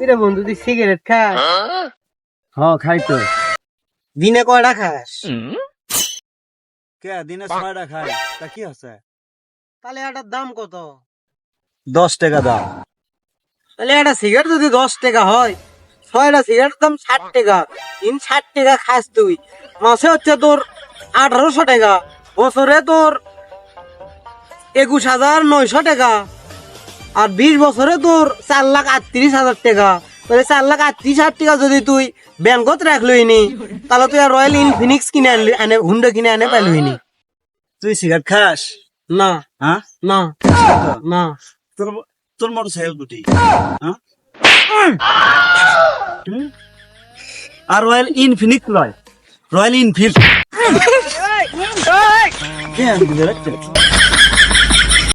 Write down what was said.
কিরে বন্ধু তুই সিগারেট খাস? হ্যাঁ খাই তো। দিনে কয়টা খাস? কে দিনে 6টা খাই, তা কি আছে? তাহলে এটার দাম কত? 10 টাকা দাম। তাহলে একটা সিগারেট যদি 10 টাকা হয়, 6টা সিগারেটের দাম 60 টাকা। 60 টাকা খাস তুই, মাসে হচ্ছে তোর 1800 টাকা, বছরে তোর 21,900 টাকা, আর 20 বছরে তোর 4,38,000 টাকা। তাহলে 4,38,000 টাকা যদি তুই ব্যাংকত রাখলই নি, তাহলে তুই আর রয়্যাল ইনফিনিক্স কিনে আনে হুন্ডা কিনে আনে পাইলই নি। তুই সিগারেট খাস? না হ্যাঁ, না না। তোর তোর মোটরসাইকেল দুটি, হ্যাঁ? আর রয়্যাল ইনফিনিক্স লয়, রয়্যাল ইনফিল্ড।